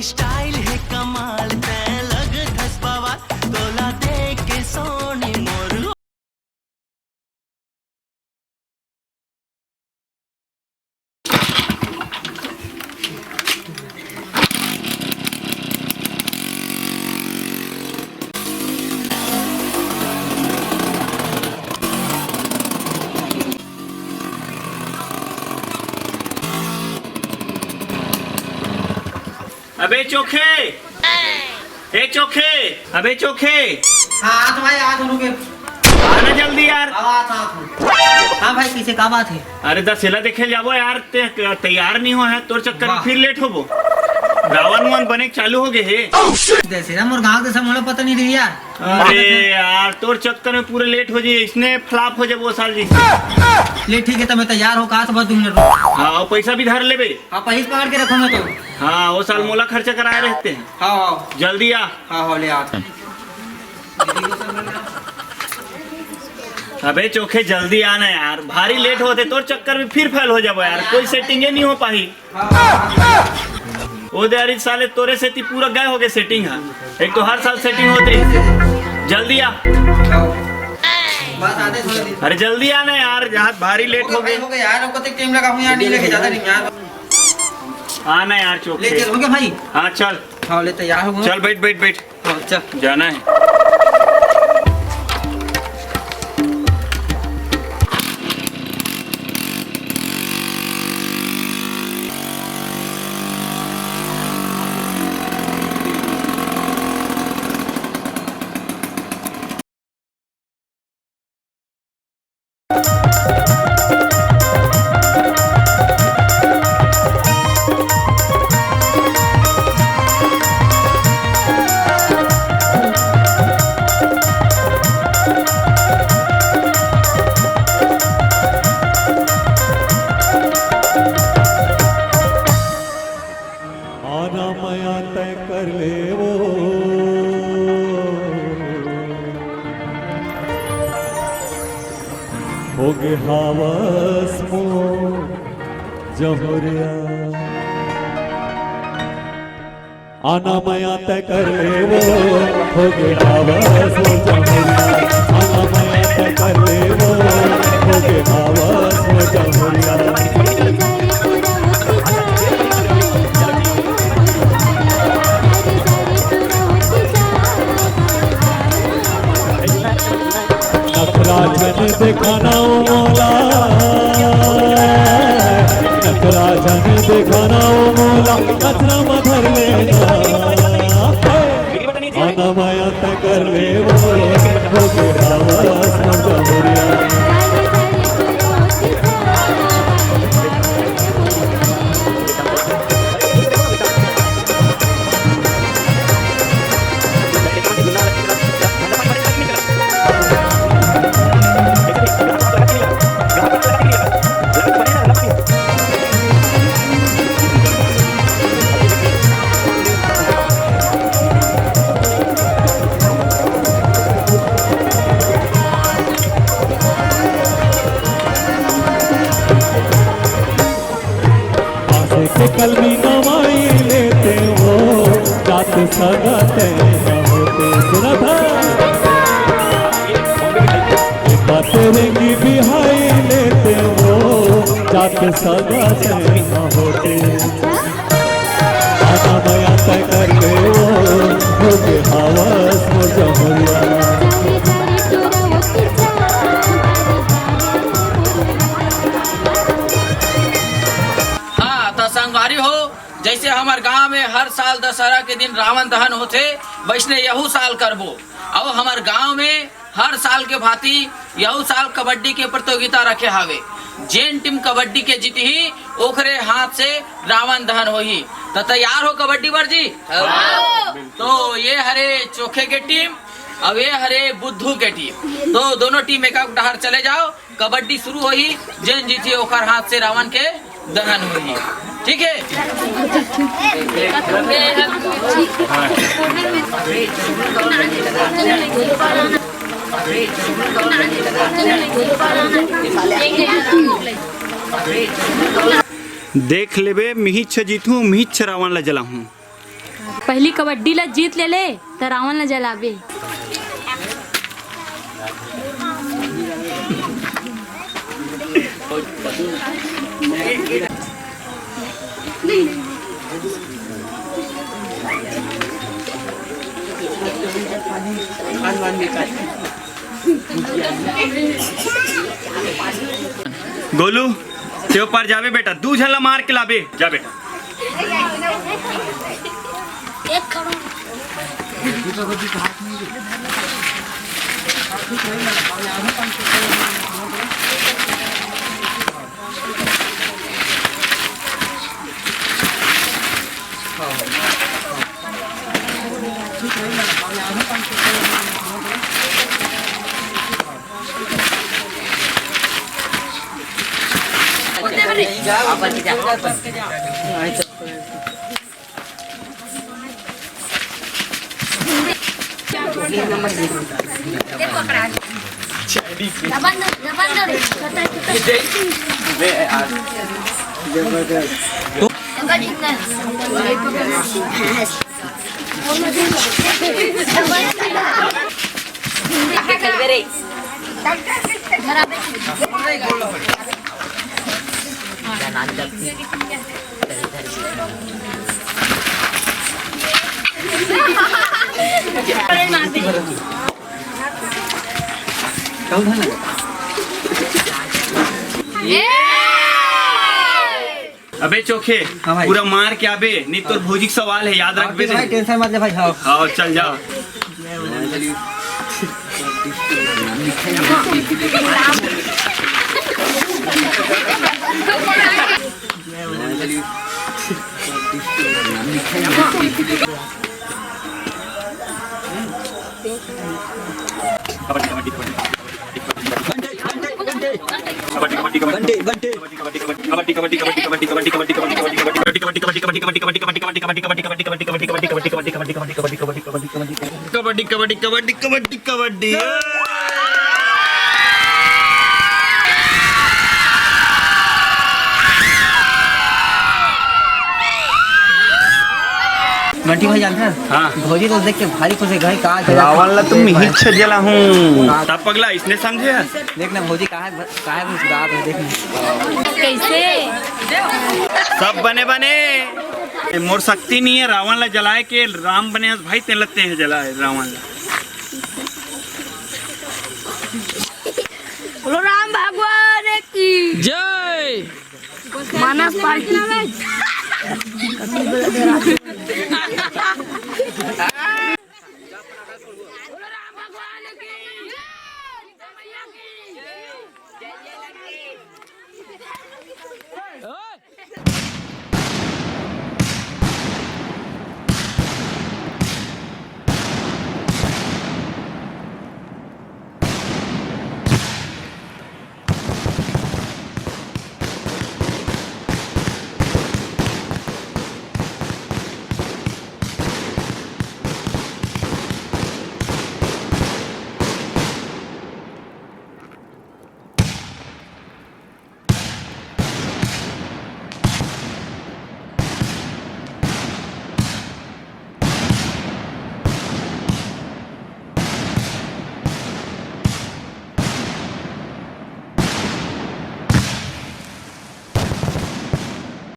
तोरी स्टाइल है कमाल ते लग धस बाबा तोला देख के सोनी मोर। अबे चोखे, ए चोखे, अबे चोखे। हाँ तो भाई आ दोनों के आना जल्दी यार। हाँ भाई किसे का बात है? अरे दशहरा देखे जाबो यार, तैयार नहीं हो है तोर चक्कर में फिर लेट होबो। रावण वन बने चालू हो गए है। दशहरा मोर गाँव के सब पता नहीं रही यार। अरे यार तोर चक्कर में पूरे लेट हो जाए, इसने फ्लॉप हो जाए वो साल जी। ले ठीक है तो मैं तैयार हो कहा तो बस 2 मिनट। हाँ पैसा भी धर ले बे। हाँ पैसे पकड़ के रखो मैं तो। हाँ वो साल मोला खर्चा कराए रहते हैं। हाँ जल्दी आ। हाँ ले आ। अबे चोखे जल्दी आना यार, भारी लेट होते तो चक्कर में फिर फेल हो जाबो यार, कोई सेटिंग नहीं हो पाई। वो यार इस साले तोरे से पूरा गए हो गए सेटिंग है, एक तो हर साल सेटिंग होती है। जल्दी आ। अरे जल्दी आना यार, यहाँ भारी लेट हो गए यार। टाइम लगा हूँ यार, नहीं लेके जाता नहीं यार। आना यार चोखे। ले चलोगे भाई? हाँ चल। हाँ ले तैयार हो। चल बैठ बैठ बैठ। हाँ चल जाना है। होगे हवस मो जहुरिया आना मया तय कर ले वो। होगे हवस मो जहुरिया आना मया तय कर ले वो। होगे हवस मो जहुरिया नखराजन दिखाना मोला, नखराजन दिखाना मोला, कचरा मधर लेना आना माया तय कर ले वो। हो गया हवस मो जहुरिया कलमी नवाई लेते हो जात सगाते होते। सुना था तेरे की बिहाई लेते हो जात सगाते होते। आना मया तय कर ले हो गए हवस मो जहुरिया। संगवारी हो, जैसे हमारे गांव में हर साल दशहरा के दिन रावण दहन होते, वैसने यहू साल करबो। अब हमारे गांव में हर साल के भांति यहू साल कबड्डी के प्रतियोगिता रखे हावे। जेन टीम कबड्डी के जीती ही ओखरे हाथ से रावण दहन होही। तो तैयार हो कबड्डी बर जी? तो ये हरे चोखे के टीम, अब ये हरे बुद्धू के टीम। तो दोनों टीम एक डहर चले जाओ, कबड्डी शुरू होही। जेन जीती ओखर हाथ से रावण के दहन होही। ठीक है? देख लेबे मिहिच्छ जीतू मिहिच्छ रावण ला जला हूँ। पहली कबड्डी ला जीत ले तो रावण ला जलाबे। गोलू तेरे पार जावे बेटा, दू झला मार के लाबे, जा बेटा। अबे चोखे, हाँ भाई। पूरा मार के आबे, नहीं तो भौजी का सवाल है, याद रख बे। भाई टेंशन मत ले भाई। हाँ हाँ चल जा। कबड्डी कबड्डी कबड्डी कबड्डी कबड्डी। बंटी भाई जानते हैं? हाँ। भौजी तो देख के भारी खुश है भाई। कहा रावण ला तुम ही छजला हूँ। तब पगला इसने समझे? देखना भौजी कहा है मुस्कुरात है, देखना कैसे सब बने बने मोर शक्ति नहीं है रावण ला जलाए के। राम बने भाई ते लगते हैं जलाए रावण ला। बोलो राम भगवान की जय। मानस पार्टी